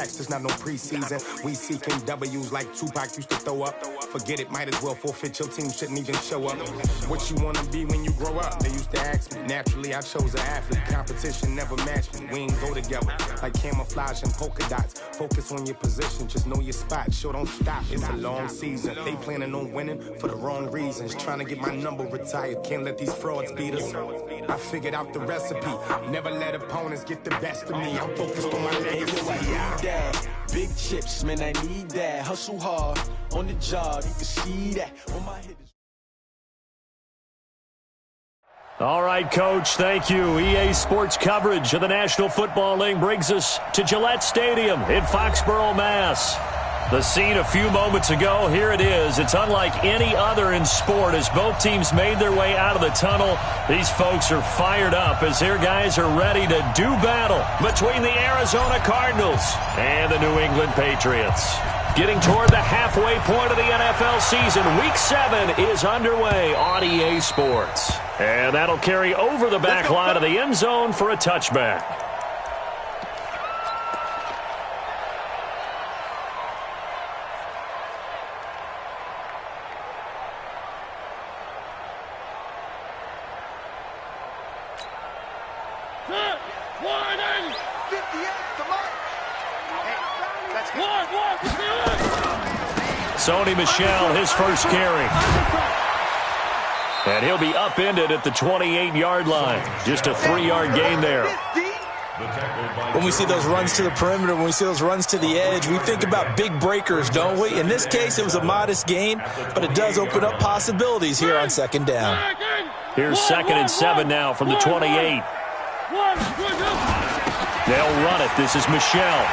tracks, there's not no preseason. We seeking W's like Tupac used to throw up. Forget it, might as well forfeit, your team shouldn't even show up. What you wanna be when you grow up? They used to ask me. Naturally, I chose an athlete. Competition never matched me. We ain't go together like camouflage and polka dots. Focus on your position, just know your spot. Sure, don't stop, it's a long season. They planning on winning for the wrong reasons. Trying to get my number retired, can't let these frauds beat us. I figured out the recipe. Never let opponents get the best of me. I'm focused on my legacy. Big chips, man, I need that. Hustle hard on the job, you can see that on my hit. All right, Coach, thank you. EA Sports coverage of the National Football League brings us to Gillette Stadium in Foxborough, Mass. The scene a few moments ago, here it is. It's unlike any other in sport as both teams made their way out of the tunnel. These folks are fired up as their guys are ready to do battle between the Arizona Cardinals and the New England Patriots. Getting toward the halfway point of the NFL season, Week 7 is underway on EA Sports. And that'll carry over the back line of the end zone for a touchback. Sony Michel, his first carry. And he'll be upended at the 28-yard line. Just a 3-yard gain there. When we see those runs to the perimeter, when we see those runs to the edge, we think about big breakers, don't we? In this case, it was a modest gain, but it does open up possibilities here on second down. Here's 2nd and 7 now from the 28. They'll run it. This is Michel.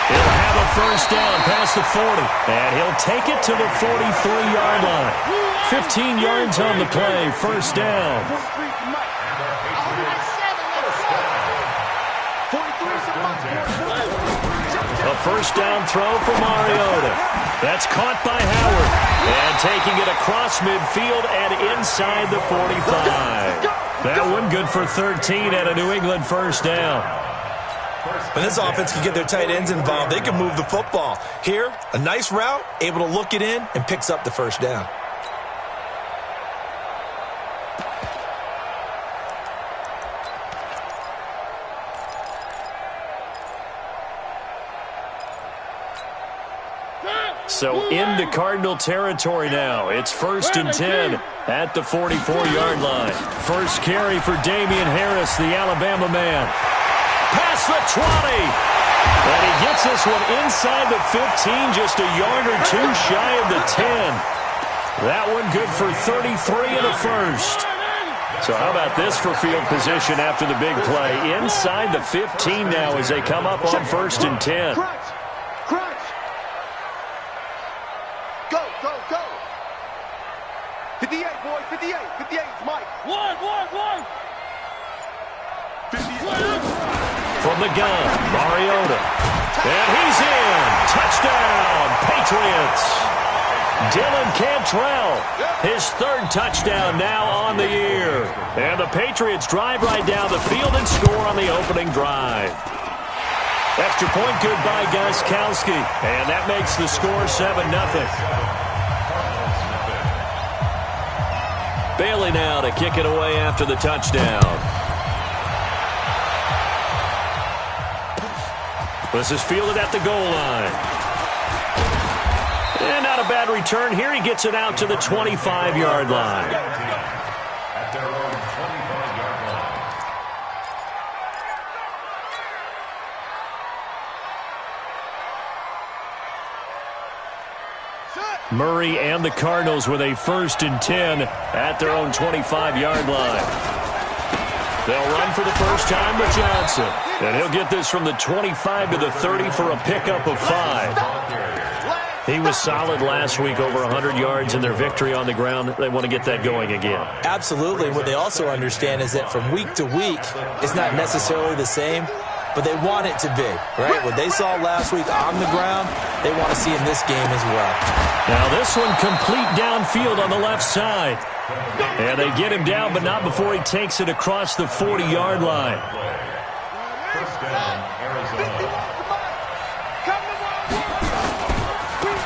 He'll have a first down past the 40, and he'll take it to the 43-yard line. 15 yards on the play, first down. A first down throw for Mariota. That's caught by Howard, and taking it across midfield and inside the 45. That one good for 13 and a New England first down. When this offense can get their tight ends involved, they can move the football. Here, a nice route, able to look it in, and picks up the first down. So into Cardinal territory now. It's 1st and 10 at the 44-yard line. First carry for Damian Harris, the Alabama man. Past the 20. And he gets this one inside the 15, just a yard or two shy of the 10. That one good for 33 and a first. So how about this for field position after the big play? Inside the 15 now as they come up on 1st and 10. Go, go, go. 58, boy, 58. 58 is Mike. One. 58. From the gun, Mariota. And he's in. Touchdown, Patriots. Dylan Cantrell, his 3rd touchdown now on the year. And the Patriots drive right down the field and score on the opening drive. Extra point good by Gostkowski. And that makes the score 7-0. Bailey now to kick it away after the touchdown. This is fielded at the goal line. And not a bad return here. He gets it out to the 25-yard line. At their own 25-yard line. Murray and the Cardinals with a 1st and 10 at their own 25-yard line. They'll run for the first time with Johnson. And he'll get this from the 25 to the 30 for a pickup of 5. He was solid last week, over 100 yards in their victory on the ground. They want to get that going again. Absolutely. What they also understand is that from week to week, it's not necessarily the same, but they want it to be, right? What they saw last week on the ground, they want to see in this game as well. Now this one complete downfield on the left side. And they get him down, but not before he takes it across the 40-yard line. First down, Arizona.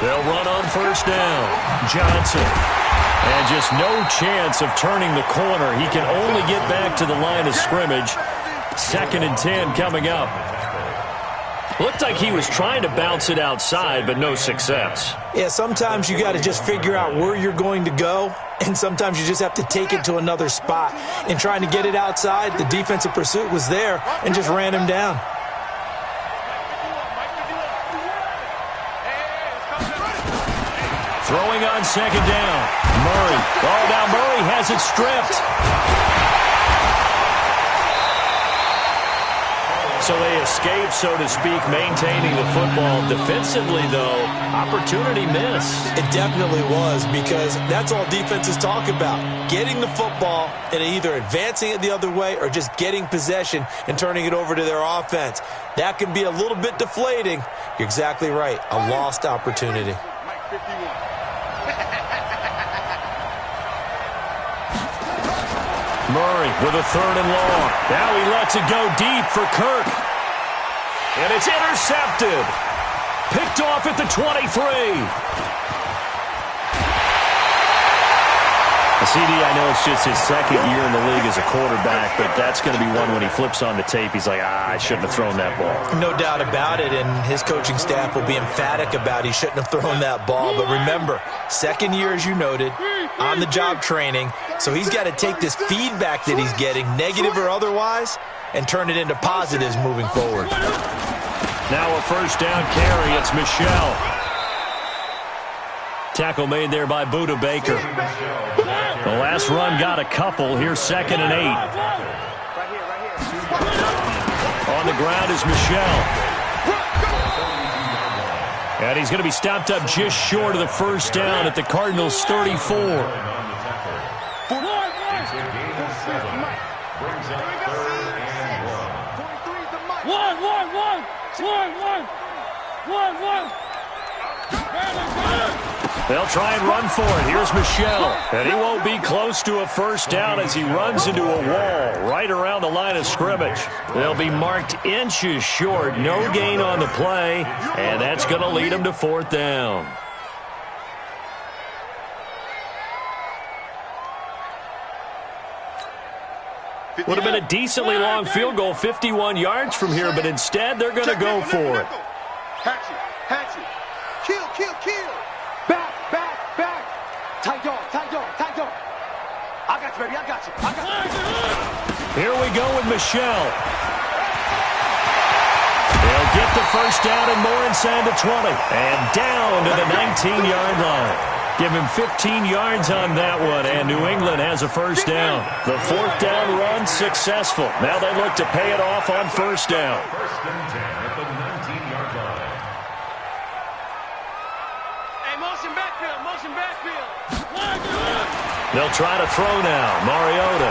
They'll run on first down. Johnson. And just no chance of turning the corner. He can only get back to the line of scrimmage. 2nd and 10 coming up. Looked like he was trying to bounce it outside, but no success. Yeah, sometimes you got to just figure out where you're going to go, and sometimes you just have to take it to another spot. In trying to get it outside, the defensive pursuit was there and just ran him down. Throwing on 2nd down. Murray. Oh, now Murray has it stripped. So they escape, so to speak, maintaining the football. Defensively, though, opportunity missed. It definitely was, because that's all defenses talk about. Getting the football and either advancing it the other way or just getting possession and turning it over to their offense. That can be a little bit deflating. You're exactly right. A lost opportunity. Murray with a 3rd and long. Now he lets it go deep for Kirk. And it's intercepted. Picked off at the 23. CD, I know it's just his 2nd year in the league as a quarterback, but that's going to be one when he flips on the tape. He's like, I shouldn't have thrown that ball. No doubt about it, and his coaching staff will be emphatic about he shouldn't have thrown that ball. But remember, 2nd year, as you noted, on-the-job training, so he's got to take this feedback that he's getting, negative or otherwise, and turn it into positives moving forward. Now a 1st down carry. It's Michelle. Tackle made there by Buda Baker. The last run got a couple. Here's 2nd and 8. On the ground is Michelle. And he's going to be stopped up just short of the 1st down at the Cardinals' 34. They'll try and run for it. Here's Michelle. And he won't be close to a 1st down as he runs into a wall right around the line of scrimmage. They'll be marked inches short. No gain on the play. And that's going to lead him to 4th down. Would have been a decently long field goal, 51 yards from here, but instead they're going to go for it. Hatchet. Kill. Back. Tight dog. I got you, baby. I got you. Here we go with Michelle. They'll get the 1st down and more inside the 20. And down to the 19-yard line. Give him 15 yards on that one, and New England has a 1st down. The 4th down run successful. Now they look to pay it off on 1st down. 1st and 10 at the 19-yard line. Hey, motion backfield. They'll try to throw now. Mariota.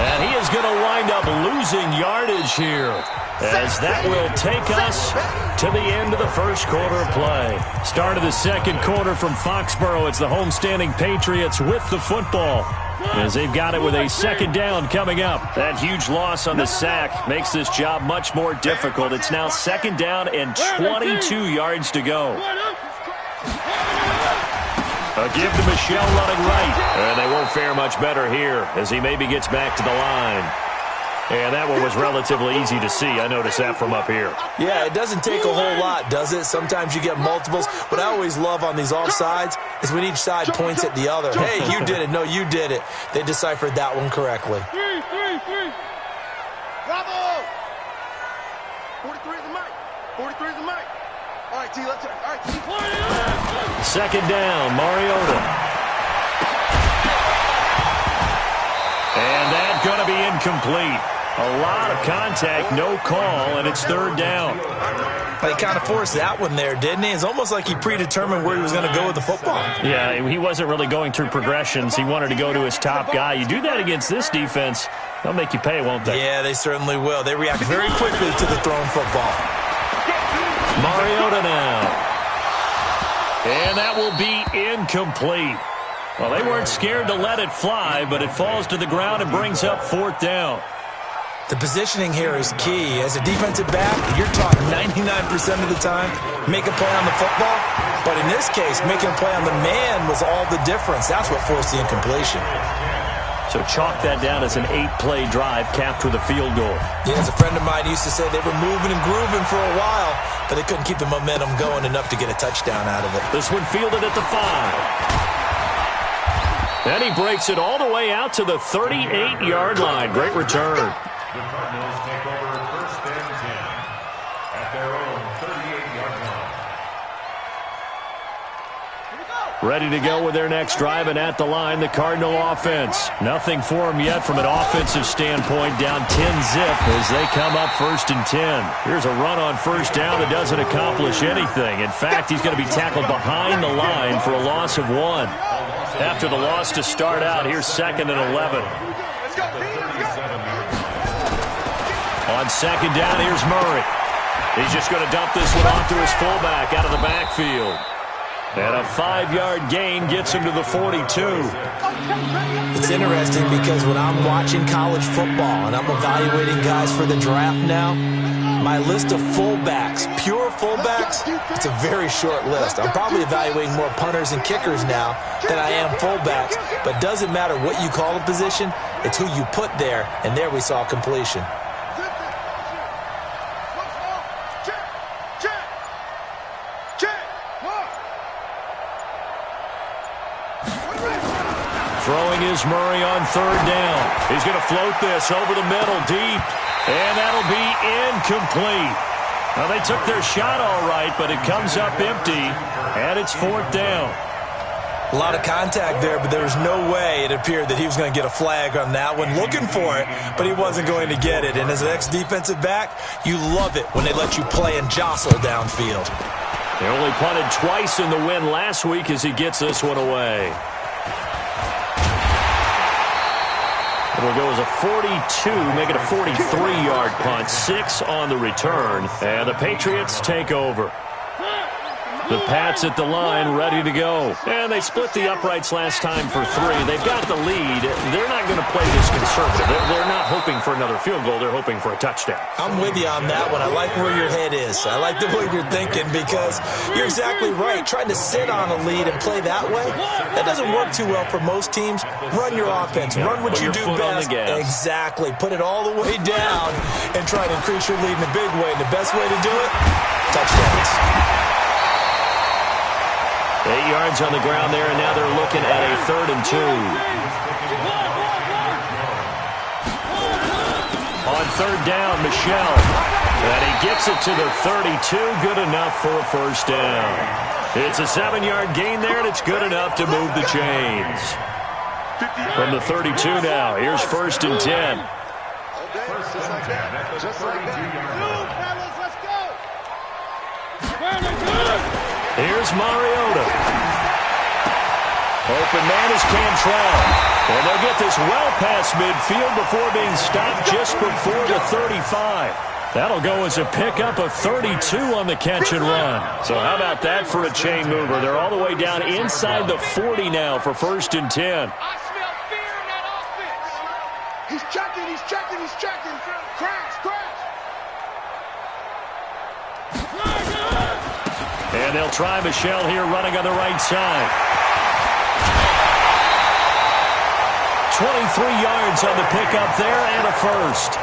And he is going to wind up losing yardage here, as that will take us to the end of the 1st quarter of play. Start of the 2nd quarter from Foxborough. It's the homestanding Patriots with the football, as they've got it with a 2nd down coming up. That huge loss on the sack makes this job much more difficult. It's now 2nd down and 22 yards to go. A give to Michelle running right. And they won't fare much better here as he maybe gets back to the line. And that one was relatively easy to see. I noticed that from up here. Yeah, it doesn't take a whole lot, does it? Sometimes you get multiples. What I always love on these offsides is when each side points at the other. Hey, you did it. No, you did it. They deciphered that one correctly. Bravo! 43 is the mic. 43 is the mic. All right, T, let's turn. All right, T. 2nd down, Mariota. And that's going to be incomplete. A lot of contact, no call, and it's 3rd down. He kind of forced that one there, didn't he? It's almost like he predetermined where he was going to go with the football. Yeah, he wasn't really going through progressions. He wanted to go to his top guy. You do that against this defense, they'll make you pay, won't they? Yeah, they certainly will. They react very quickly to the thrown football. Mariota now. And that will be incomplete. Well, they weren't scared to let it fly, but it falls to the ground and brings up 4th down. The positioning here is key. As a defensive back, you're taught 99% of the time, make a play on the football. But in this case, making a play on the man was all the difference. That's what forced the incompletion. So chalk that down as an 8-play drive capped with a field goal. Yeah, as a friend of mine used to say, they were moving and grooving for a while, but they couldn't keep the momentum going enough to get a touchdown out of it. This one fielded at the 5. And he breaks it all the way out to the 38-yard line. Great return. The Cardinals take over 1st and 10 at their own 38-yard line. Ready to go with their next drive, and at the line, the Cardinal offense. Nothing for them yet from an offensive standpoint, down 10-zip as they come up 1st and 10. Here's a run on 1st down that doesn't accomplish anything. In fact, he's going to be tackled behind the line for a loss of 1. After the loss to start out, here's 2nd and 11. On 2nd down, here's Murray. He's just going to dump this one off to his fullback out of the backfield. And a 5-yard gain gets him to the 42. It's interesting because when I'm watching college football and I'm evaluating guys for the draft now, my list of fullbacks, pure fullbacks, it's a very short list. I'm probably evaluating more punters and kickers now than I am fullbacks. But it doesn't matter what you call a position, it's who you put there, and there we saw completion. Throwing is Murray on 3rd down. He's going to float this over the middle deep, and that'll be incomplete. Now, they took their shot all right, but it comes up empty, and it's 4th down. A lot of contact there, but there was no way it appeared that he was going to get a flag on that one. Looking for it, but he wasn't going to get it. And as an ex-defensive back, you love it when they let you play and jostle downfield. They only punted twice in the win last week as he gets this one away. It'll go as a 42, make it a 43-yard punt, 6 on the return, and the Patriots take over. The Pats at the line, ready to go. And they split the uprights last time for 3. They've got the lead. They're not going to play this conservative. They're not hoping for another field goal. They're hoping for a touchdown. I'm with you on that one. I like where your head is. I like the way you're thinking because you're exactly right. Trying to sit on a lead and play that way, that doesn't work too well for most teams. Run your offense. Run what you do best. Exactly. Put it all the way down and try to increase your lead in a big way. And the best way to do it, touchdowns. 8 yards on the ground there, and now they're looking at a 3rd and 2. On 3rd down, Michel. And he gets it to the 32. Good enough for a 1st down. It's a 7-yard gain there, and it's good enough to move the chains. From the 32 now, here's 1st and 10. Just like that. Let's go. Here's Mariota. Open man is Cantrell. And they'll get this well past midfield before being stopped just before the 35. That'll go as a pickup of 32 on the catch and run. So how about that for a chain mover? They're all the way down inside the 40 now for 1st and 10. I smell fear in that offense. He's checking. Crash. And they'll try Michel here running on the right side. 23 yards on the pickup there and a 1st.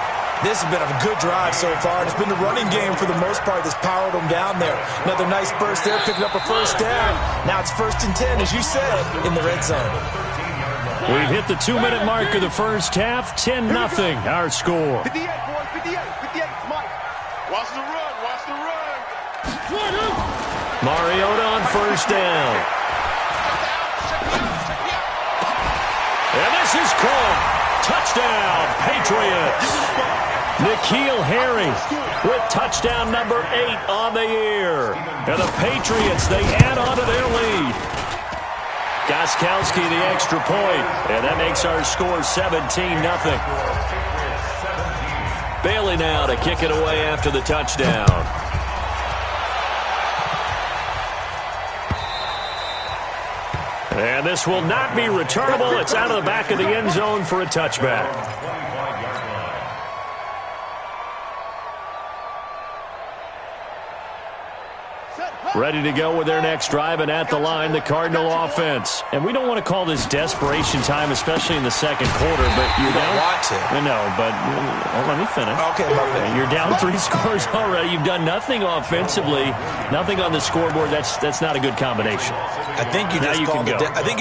This has been a good drive so far. It's been the running game for the most part that's powered them down there. Another nice burst there, picking up a 1st down. Now it's 1st and 10, as you said, in the red zone. We've hit the 2-minute mark of the 1st half. 10-0 our score. 58, boys. 58. Mike. Watch the run. Mariota on 1st down. And this is called. Touchdown, Patriots. N'Keal Harry with touchdown number 8 on the year. And the Patriots, they add on to their lead. Gostkowski the extra point. And that makes our score 17-0. Bailey now to kick it away after the touchdown. And this will not be returnable. It's out of the back of the end zone for a touchback. Ready to go with their next drive, and at the line, the Cardinal offense. And we don't want to call this desperation time, especially in the second quarter, but you're down. Want to. No, but let me finish. Okay, You're down 3 scores already. You've done nothing offensively, nothing on the scoreboard. That's not a good combination. I think you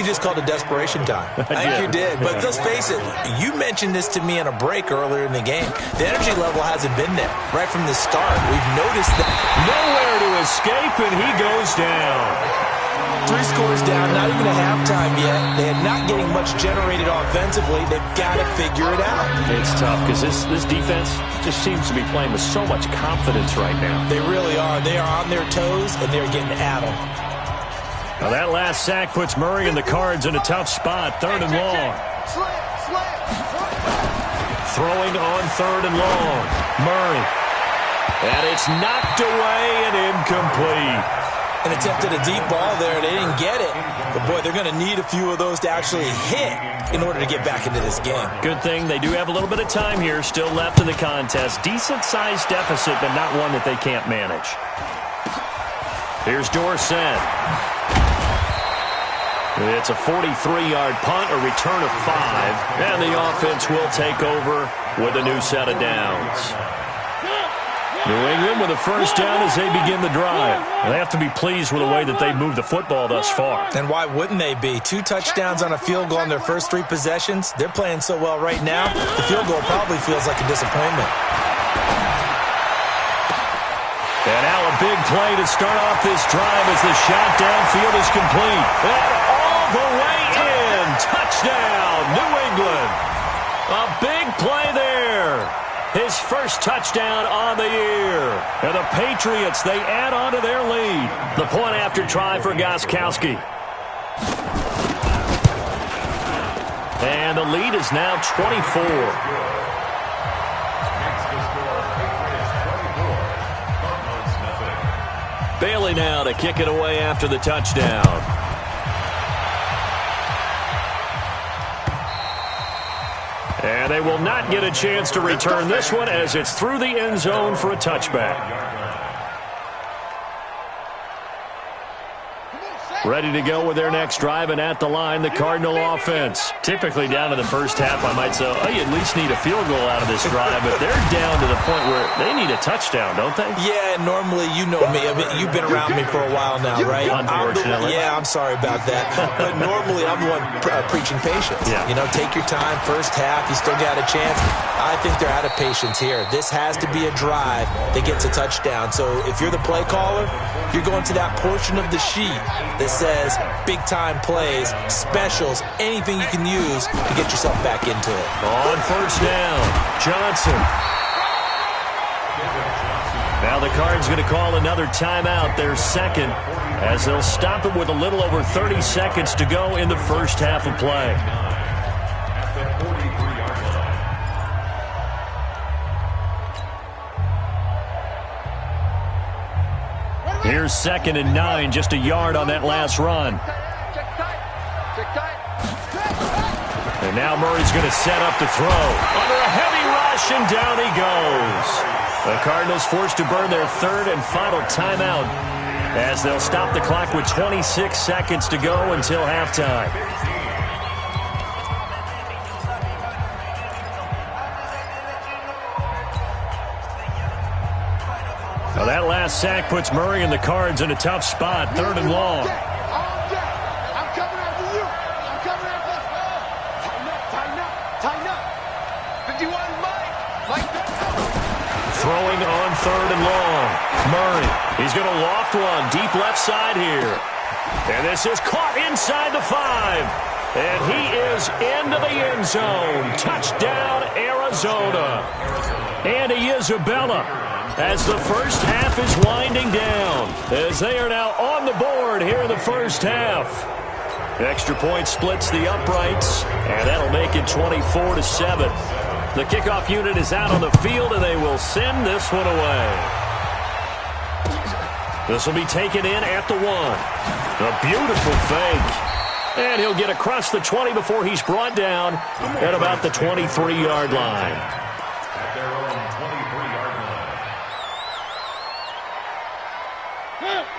just called it desperation time. I think you did. But let's face it, you mentioned this to me on a break earlier in the game. The energy level hasn't been there right from the start. We've noticed that. Nowhere to escape, and he goes down. 3 scores down, not even a halftime yet. They're not getting much generated offensively. They've got to figure it out. It's tough because this defense just seems to be playing with so much confidence right now. They really are. They are on their toes, and they're getting at them. Now that last sack puts Murray and the Cards in a tough spot. 3rd and long. Throwing on 3rd and long. Murray. And it's knocked away and incomplete. And attempted a deep ball there. They didn't get it. But, boy, they're going to need a few of those to actually hit in order to get back into this game. Good thing they do have a little bit of time here still left in the contest. Decent-sized deficit, but not one that they can't manage. Here's Dorsett. It's a 43-yard punt, a return of 5, and the offense will take over with a new set of downs. New England with a first down as they begin the drive. They have to be pleased with the way that they've moved the football thus far. And why wouldn't they be? 2 touchdowns on a field goal on their first 3 possessions. They're playing so well right now, the field goal probably feels like a disappointment. And now a big play to start off this drive as the shot downfield is complete. And all the way in. Touchdown, New England. A big play there. His first touchdown on the year. And the Patriots, they add on to their lead. The point after try for Gostkowski. And the lead is now 24. Bailey now to kick it away after the touchdown. And they will not get a chance to return this one as it's through the end zone for a touchback. Ready to go with their next drive, and at the line, the Cardinal offense. Typically down to the first half, I might say, oh, you at least need a field goal out of this drive, but they're down to the point where they need a touchdown, don't they? Yeah, normally, you know me. I mean, you've been around me for a while now, right? Unfortunately. I'm sorry about that. But normally, I'm the one preaching patience. Yeah. You know, take your time, first half, you still got a chance. I think they're out of patience here. This has to be a drive that gets a touchdown. So if you're the play caller, you're going to that portion of the sheet that says big-time plays, specials, anything you can use to get yourself back into it. On first down, Johnson. Now the Cards going to call another timeout, their second, as they'll stop it with a little over 30 seconds to go in the first half of play. Here's 2nd and 9, just a yard on that last run. And now Murray's going to set up to throw. Under a heavy rush, and down he goes. The Cardinals forced to burn their 3rd and final timeout as they'll stop the clock with 26 seconds to go until halftime. Now that last sack puts Murray and the Cards in a tough spot, 3rd and long. I'm coming after you. I'm coming after you. Tighten up. 51, Mike. Throwing on 3rd and long. Murray, he's going to loft one, deep left side here. And this is caught inside the 5. And he is into the end zone. Touchdown, Arizona. Andy Isabella, as the first half is winding down, as they are now on the board here in the first half. Extra point splits the uprights, and that'll make it 24-7. The kickoff unit is out on the field, and they will send this one away. This will be taken in at the 1. A beautiful fake. And he'll get across the 20 before he's brought down at about the 23-yard line. At their own 23-yard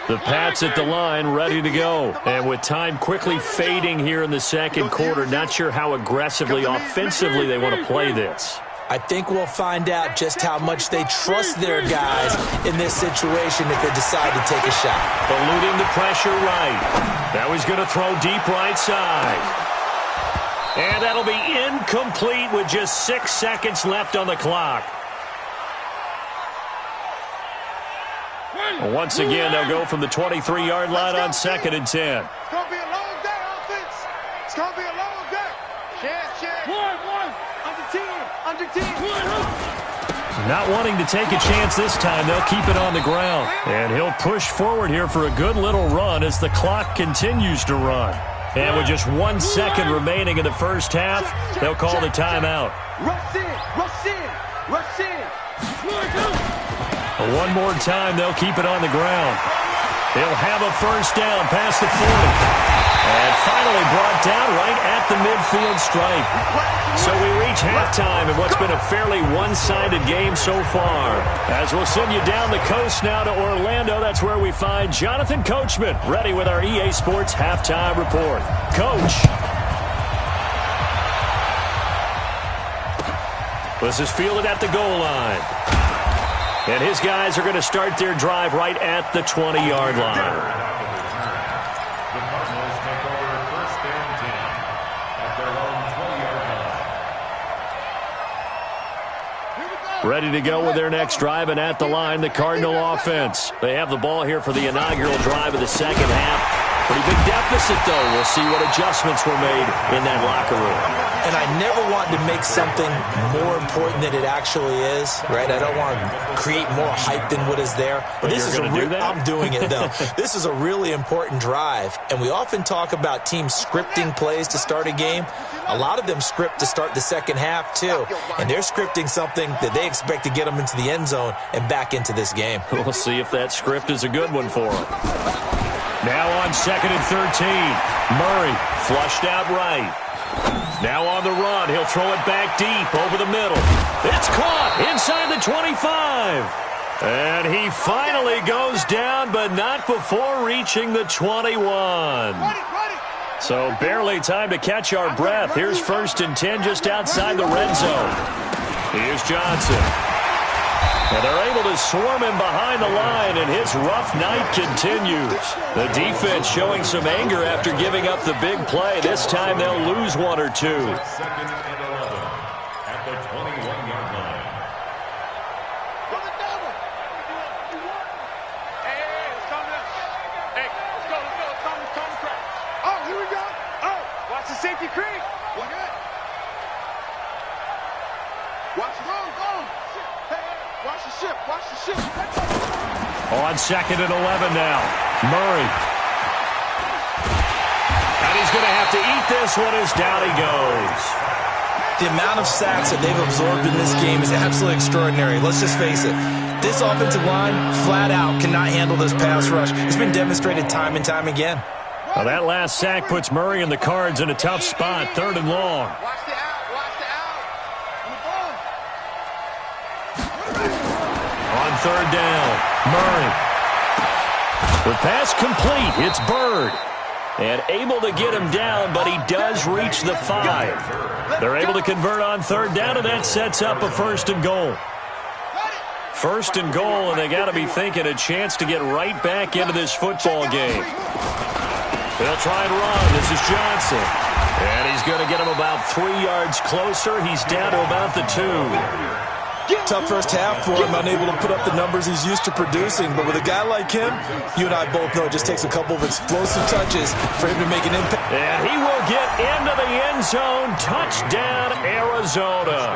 line. The Pats at the line, ready to go. And with time quickly fading here in the second quarter, not sure how aggressively, offensively they want to play this. I think we'll find out just how much they trust their guys in this situation if they decide to take a shot. Eluding the pressure right. Now he's going to throw deep right side. And that'll be incomplete with just 6 seconds left on the clock. Once again, they'll go from the 23-yard line on 2nd and 10. It's going to be a long day, offense. It's going to be a long day. Check. One. Under 10. Not wanting to take a chance this time, they'll keep it on the ground. And he'll push forward here for a good little run as the clock continues to run. And with just 1 second remaining in the first half, they'll call the timeout. Rush in. One more time, they'll keep it on the ground. They'll have a first down past the 40. And finally brought down right at the midfield stripe. So we reach halftime in what's been a fairly one-sided game so far. As we'll send you down the coast now to Orlando, that's where we find Jonathan Coachman, ready with our EA Sports Halftime Report. Coach. This is fielded at the goal line. And his guys are going to start their drive right at the 20-yard line. The Cardinals take over 1st and 10 at their own 20-yard line. Ready to go with their next drive, and at the line, the Cardinal offense. They have the ball here for the inaugural drive of the second half. Pretty big deficit, though. We'll see what adjustments were made in that locker room. And I never want to make something more important than it actually is, right? I don't want to create more hype than what is there. But this is I'm doing it, though. This is a really important drive. And we often talk about teams scripting plays to start a game. A lot of them script to start the second half, too. And they're scripting something that they expect to get them into the end zone and back into this game. We'll see if that script is a good one for them. Now on 2nd and 13. Murray flushed out right. Now on the run. He'll throw it back deep over the middle. It's caught inside the 25. And he finally goes down, but not before reaching the 21. So barely time to catch our breath. Here's 1st and 10 just outside the red zone. Here's Johnson. And they're able to swarm him behind the line, and his rough night continues. The defense showing some anger after giving up the big play. This time they'll lose 1 or 2. 2nd and 11 at the 21-yard line. Oh, here we go. Oh, watch the safety creep. Watch the road, go. Watch the ship. On 2nd and 11 now. Murray. And he's going to have to eat this one as down he goes. The amount of sacks that they've absorbed in this game is absolutely extraordinary. Let's just face it. This offensive line, flat out, cannot handle this pass rush. It's been demonstrated time and time again. Now that last sack puts Murray and the Cards in a tough spot, 3rd and long. Watch the out. On 3rd down, Murray. The pass complete. It's Bird. And able to get him down, but he does reach the 5. They're able to convert on 3rd down, and that sets up a 1st and goal. 1st and goal, and they got to be thinking a chance to get right back into this football game. They'll try and run. This is Johnson. And he's going to get him about 3 yards closer. He's down to about the 2. Tough first half for him, unable to put up the numbers he's used to producing. But with a guy like him, you and I both know it just takes a couple of explosive touches for him to make an impact. And he will get into the end zone. Touchdown, Arizona.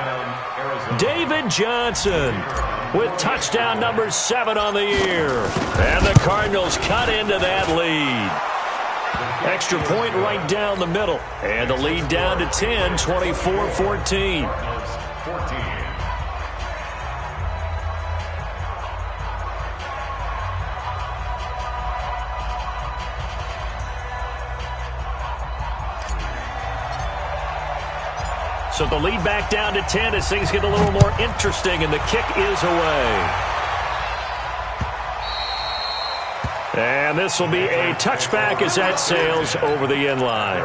David Johnson with touchdown number 7 on the year. And the Cardinals cut into that lead. Extra point right down the middle. And the lead down to 10, 24-14. So the lead back down to 10 as things get a little more interesting, and the kick is away. And this will be a touchback as that sails over the end line.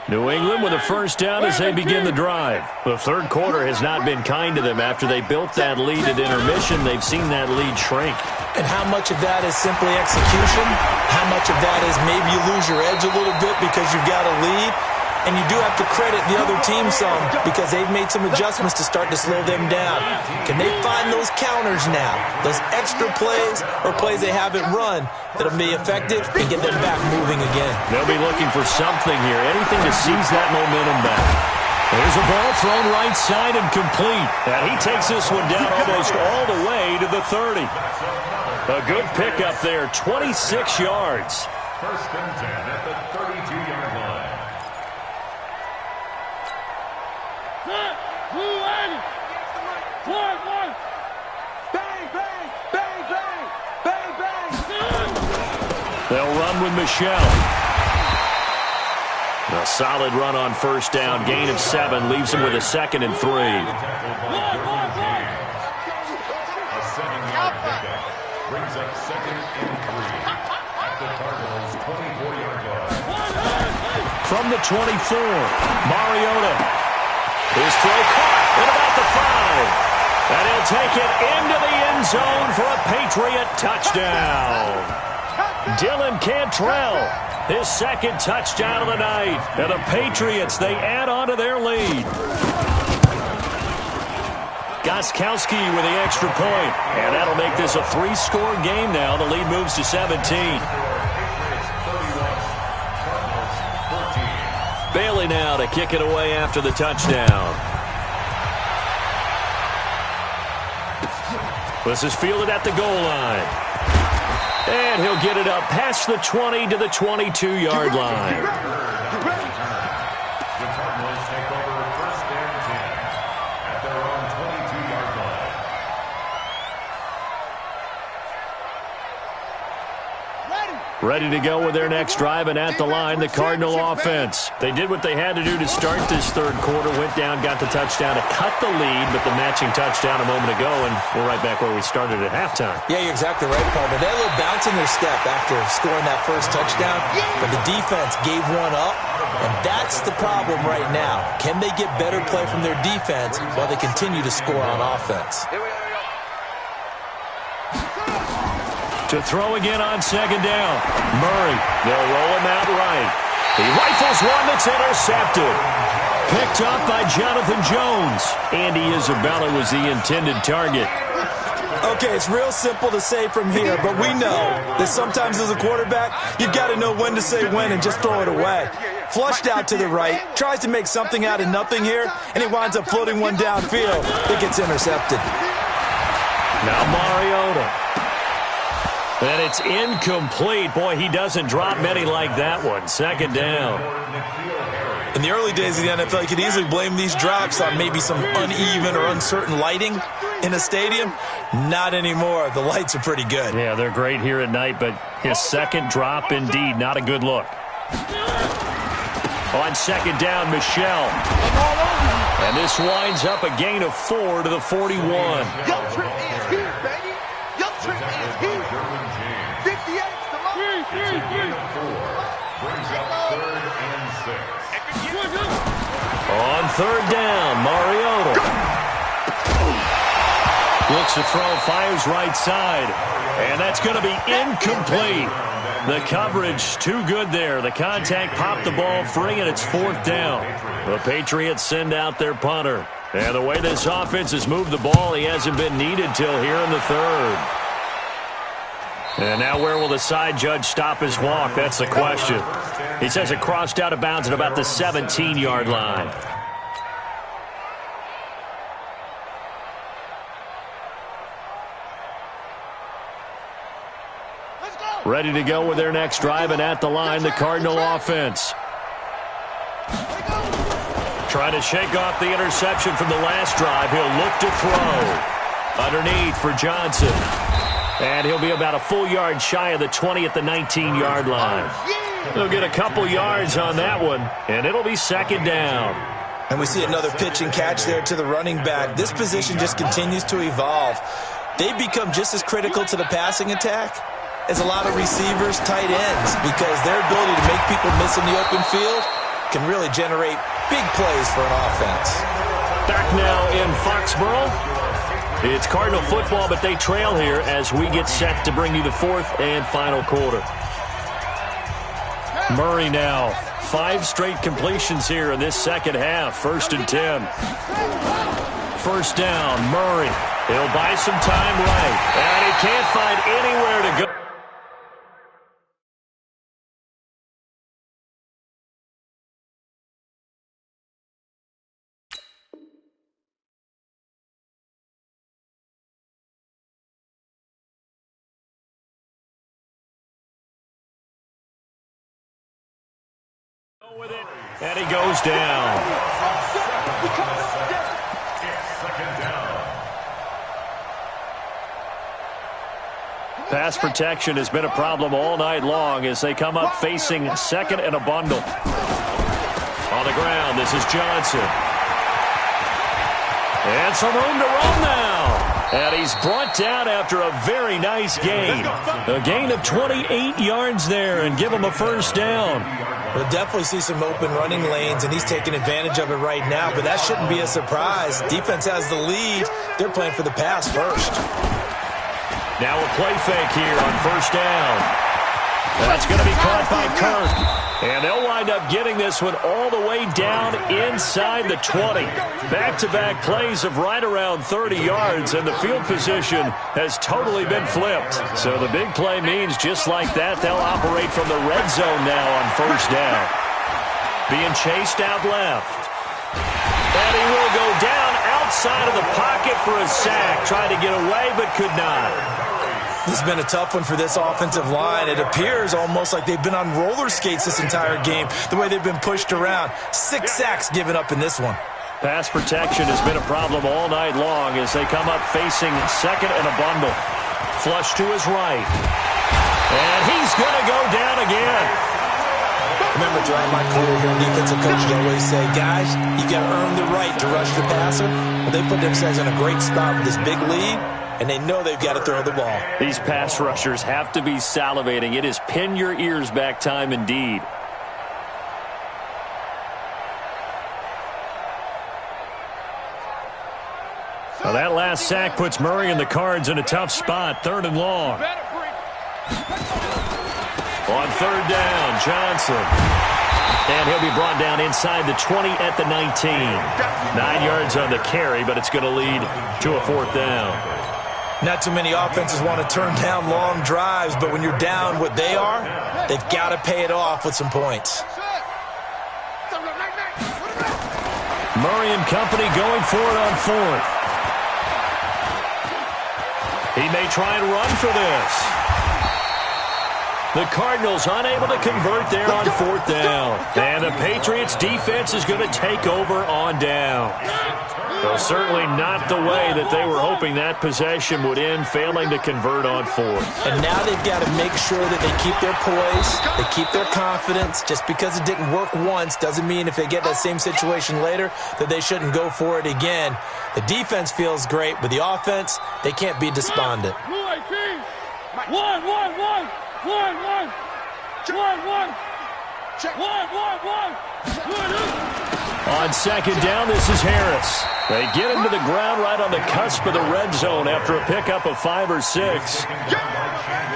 New England with a first down as they begin the drive. The third quarter has not been kind to them. After they built that lead at intermission, they've seen that lead shrink. And how much of that is simply execution? How much of that is maybe you lose your edge a little bit because you've got a lead? And you do have to credit the other team some because they've made some adjustments to start to slow them down. Can they find those counters now, those extra plays or plays they haven't run that'll be effective and get them back moving again? They'll be looking for something here, anything to seize that momentum back. There's a ball thrown right side and complete. And he takes this one down almost all the way to the 30. A good pickup there, 26 yards. First and 10 at the 32-yard line. They'll run with Michelle. A solid run on first down. Gain of 7 leaves him with a 2nd and 3. A 7-yard pickup brings up 2nd and 3 at the Cardinals' 24-yard line. From the 24, Mariota. His throw caught at about the 5. And he'll take it into the end zone for a Patriot touchdown. Dylan Cantrell, his 2nd touchdown of the night. And the Patriots, they add on to their lead. Gostkowski with the extra point. And that'll make this a 3-score game now. The lead moves to 17. Bailey now to kick it away after the touchdown. This is fielded at the goal line. And he'll get it up past the 20 to the 22-yard line. The Cardinals take over first and 10 at their own 22-yard line. Ready to go with their next drive, and at the line, the Cardinal offense. They did what they had to do to start this third quarter, went down, got the touchdown to cut the lead, but the matching touchdown a moment ago, and we're right back where we started at halftime. Yeah, you're exactly right, partner. They had a little bounce in their step after scoring that first touchdown, but the defense gave one up, and that's the problem right now. Can they get better play from their defense while they continue to score on offense? To throw again on second down. Murray, they'll roll him out right. He rifles one that's intercepted. Picked up by Jonathan Jones. Andy Isabella was the intended target. Okay, it's real simple to say from here, but we know that sometimes as a quarterback, you've got to know when to say when and just throw it away. Flushed out to the right, tries to make something out of nothing here, and he winds up floating one downfield that gets intercepted. Now Mariota. And it's incomplete. Boy, he doesn't drop many like that one. Second down. In the early days of the NFL, you could easily blame these drops on maybe some uneven or uncertain lighting in a stadium. Not anymore. The lights are pretty good. Yeah, they're great here at night, but his second drop, indeed, not a good look. On second down, Michelle. And this winds up a gain of 4 to the 41. Your trip is here, baby. Your trip is here. 58's the most. Brings up 3rd and 6. On third down, Mariota. Looks to throw, fires right side. And that's going to be incomplete. The coverage too good there. The contact popped the ball free, and it's 4th down. The Patriots send out their punter. And the way this offense has moved the ball, he hasn't been needed till here in the 3rd. And now where will the side judge stop his walk? That's the question. He says it crossed out of bounds at about the 17-yard line. Ready to go with their next drive, and at the line, the Cardinal offense. Trying to shake off the interception from the last drive. He'll look to throw. Underneath for Johnson. And he'll be about a full yard shy of the 20 at the 19-yard line. He'll get a couple yards on that one, and it'll be second down. And we see another pitch and catch there to the running back. This position just continues to evolve. They've become just as critical to the passing attack as a lot of receivers, tight ends, because their ability to make people miss in the open field can really generate big plays for an offense. Back now in Foxborough. It's Cardinal football, but they trail here as we get set to bring you the fourth and final quarter. Murray now. 5 straight completions here in this second half. 1st and 10. First down, Murray. He'll buy some time right. And he can't find anywhere to go. With it, and he goes down. Pass protection has been a problem all night long as they come up facing second and a bundle. On the ground, this is Johnson. And some room to run now. And he's brought down after a very nice gain. A gain of 28 yards there and give him a first down. We'll definitely see some open running lanes, and he's taking advantage of it right now, but that shouldn't be a surprise. Defense has the lead. They're playing for the pass first. Now a play fake here on first down. That's going to be caught by Kirk. And they'll wind up getting this one all the way down inside the 20. Back-to-back plays of right around 30 yards, and the field position has totally been flipped. So the big play means just like that, they'll operate from the red zone now on first down. Being chased out left. And he will go down outside of the pocket for a sack. Tried to get away, but could not. This has been a tough one for this offensive line. It appears almost like they've been on roller skates this entire game, the way they've been pushed around. 6 sacks given up in this one. Pass protection has been a problem all night long as they come up facing second and a bundle. Flush to his right. And he's going to go down again. Remember, throughout my career here in defensive coaching, I always say, guys, you got to earn the right to rush the passer. But they put themselves in a great spot with this big lead, and they know they've got to throw the ball. These pass rushers have to be salivating. It is pin your ears back time indeed. Well, that last sack puts Murray and the Cards in a tough spot. 3rd and long. On 3rd down, Johnson. And he'll be brought down inside the 20 at the 19. 9 yards on the carry, but it's going to lead to a 4th down. Not too many offenses want to turn down long drives, but when you're down what they are, they've got to pay it off with some points. Murray and company going for it on 4th. He may try and run for this. The Cardinals unable to convert there on 4th down. And the Patriots defense is going to take over on down. Well, certainly not the way that they were hoping that possession would end, failing to convert on 4th. And now they've got to make sure that they keep their poise, they keep their confidence. Just because it didn't work once doesn't mean if they get that same situation later that they shouldn't go for it again. The defense feels great, but the offense, they can't be despondent. On 2nd down, this is Harris. They get him to the ground right on the cusp of the red zone after a pickup of 5 or 6.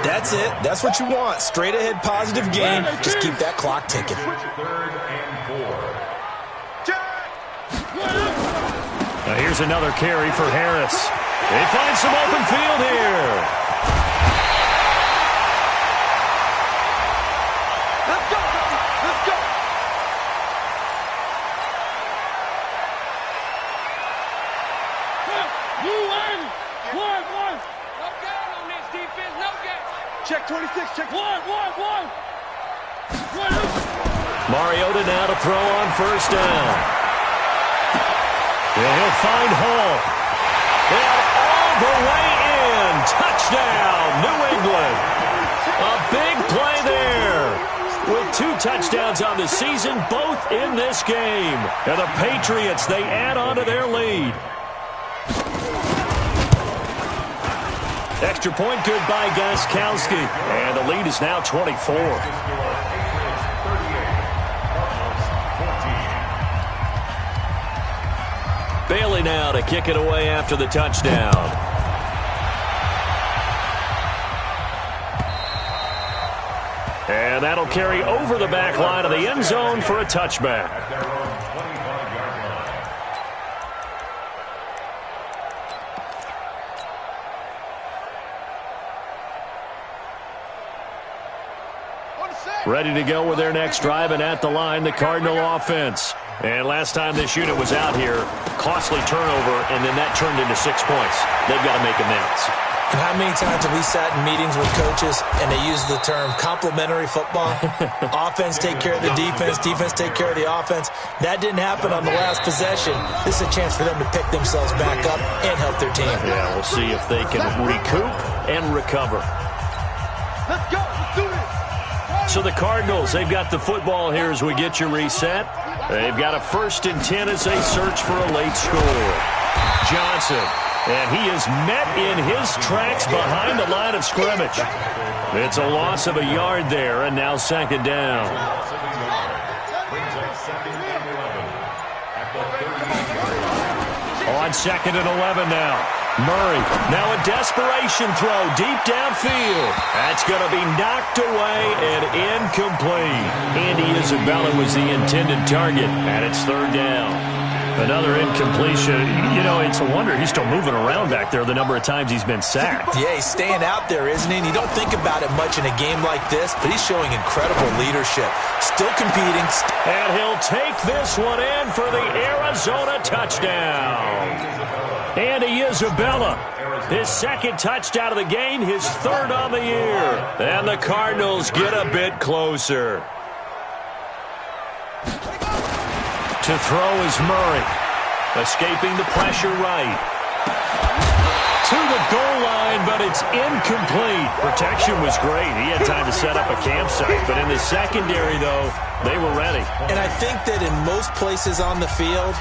That's it. That's what you want. Straight ahead positive game. Just keep that clock ticking. 3rd and 4. Now here's another carry for Harris. They find some open field here. Check 26, check. One. Mariota now to throw on 1st down. And he'll find Hall. And all the way in. Touchdown, New England. A big play there with 2 touchdowns on the season, both in this game. And the Patriots, they add on to their lead. Extra point good by Gostkowski. And the lead is now 24. Bailey now to kick it away after the touchdown. And that'll carry over the back line of the end zone for a touchback. Ready to go with their next drive, and at the line, the Cardinal offense. And last time this unit was out here, costly turnover, and then that turned into 6 points. They've got to make amends. And how many times have we sat in meetings with coaches and they use the term complementary football? Offense take care of the defense, defense take care of the offense. That didn't happen on the last possession. This is a chance for them to pick themselves back up and help their team. Yeah, we'll see if they can recoup and recover. Let's go. Let's do this. So the Cardinals, they've got the football here as we get you reset. They've got a 1st and 10 as they search for a late score. Johnson. And he is met in his tracks behind the line of scrimmage. It's a loss of a yard there, and now 2nd down. On 2nd and 11 now. Murray, now a desperation throw deep downfield. That's going to be knocked away and incomplete. Andy Isabella was the intended target, and it's 3rd down. Another incompletion. You know, it's a wonder he's still moving around back there the number of times he's been sacked. Yeah, he's staying out there, isn't he? And you don't think about it much in a game like this, but he's showing incredible leadership. Still competing. And he'll take this one in for the Arizona touchdown. Andy Isabella, his 2nd touchdown of the game, his 3rd on the year. And the Cardinals get a bit closer. To throw is Murray. Escaping the pressure right. To the goal line, but it's incomplete. Protection was great. He had time to set up a campsite. But in the secondary, though, they were ready. And I think that in most places on the field,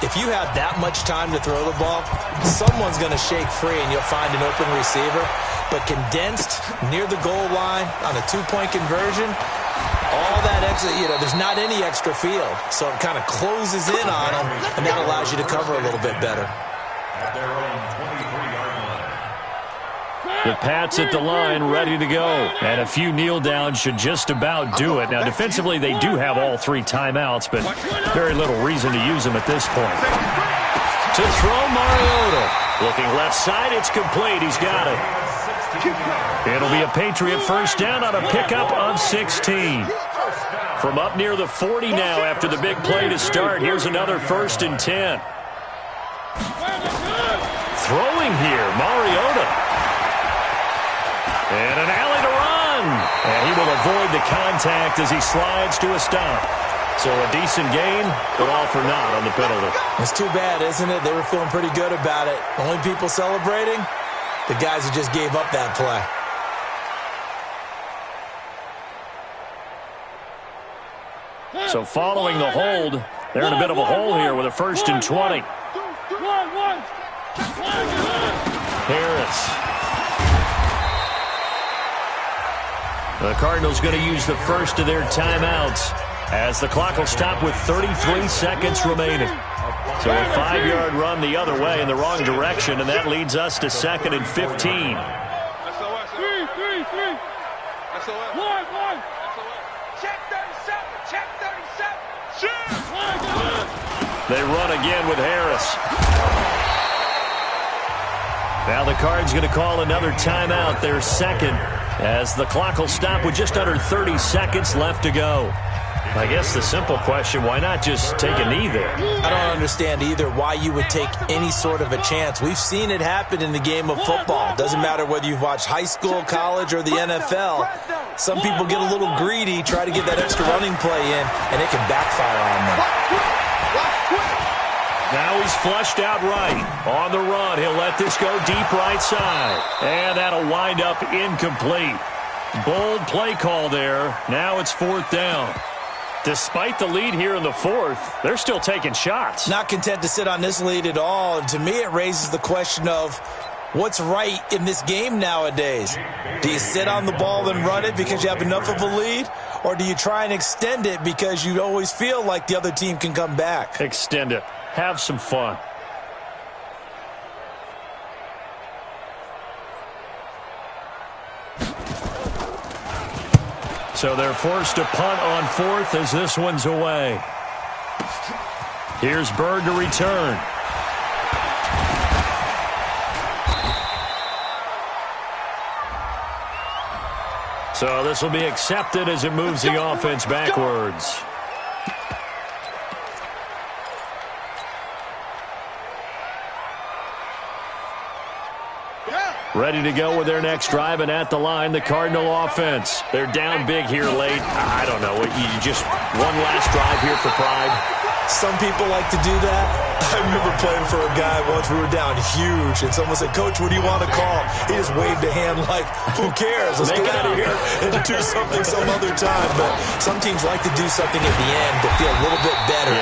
if you have that much time to throw the ball, someone's going to shake free and you'll find an open receiver. But condensed near the goal line on a 2-point conversion, all that extra, there's not any extra field. So it kind of closes in on them, and that allows you to cover a little bit better. At their own 23-yard line. The Pats at the line, ready to go. And a few kneel downs should just about do it. Now, defensively, they do have all 3 timeouts, but very little reason to use them at this point. To throw, Mariota. Looking left side, it's complete. He's got it. It'll be a Patriot 1st down on a pickup of 16. From up near the 40 now after the big play to start. Here's another 1st and 10. Throwing here, Mariota. And an alley to run. And he will avoid the contact as he slides to a stop. So a decent gain, but all for naught on the penalty. It's too bad, isn't it? They were feeling pretty good about it. Only people celebrating, the guys who just gave up that play. So following the hold, they're in a bit of a hole here with a 1st and 20. Harris. The Cardinals going to use the first of their timeouts as the clock will stop with 33 seconds remaining. So a 5-yard run the other way in the wrong direction, and that leads us to 2nd and 15. They run again with Harris. Now the Cards going to call another timeout, their 2nd, as the clock will stop with just under 30 seconds left to go. I guess the simple question, why not just take a knee there? I don't understand either why you would take any sort of a chance. We've seen it happen in the game of football. Doesn't matter whether you've watched high school, college, or the NFL. Some people get a little greedy, try to get that extra running play in, and it can backfire on them. Now he's flushed out right. On the run, he'll let this go deep right side. And that'll wind up incomplete. Bold play call there. Now it's 4th down. Despite the lead here in the 4th, they're still taking shots. Not content to sit on this lead at all. And to me, it raises the question of what's right in this game nowadays. Do you sit on the ball and run it because you have enough of a lead? Or do you try and extend it because you always feel like the other team can come back? Extend it. Have some fun. So they're forced to punt on 4th as this one's away. Here's Bird to return. So this will be accepted as it moves the offense backwards. Ready to go with their next drive, and at the line, the Cardinal offense. They're down big here late. I don't know. You just one last drive here for pride. Some people like to do that. I remember playing for a guy once. We were down huge, and someone said, "Coach, what do you want to call?" He just waved a hand like, who cares? Let's get out of here and do something some other time. But some teams like to do something at the end to feel a little bit better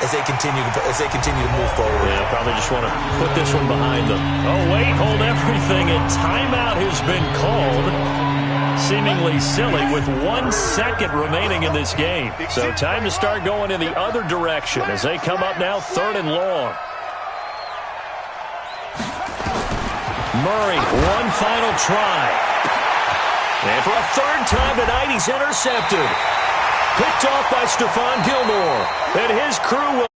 as they continue to move forward. Yeah, probably just want to put this one behind them. Oh, wait, hold everything. A timeout has been called. Seemingly silly with 1 second remaining in this game. So time to start going in the other direction as they come up now 3rd and long. Murray, one final try. And for a 3rd time tonight, he's intercepted. Picked off by Stephon Gilmore. And his crew will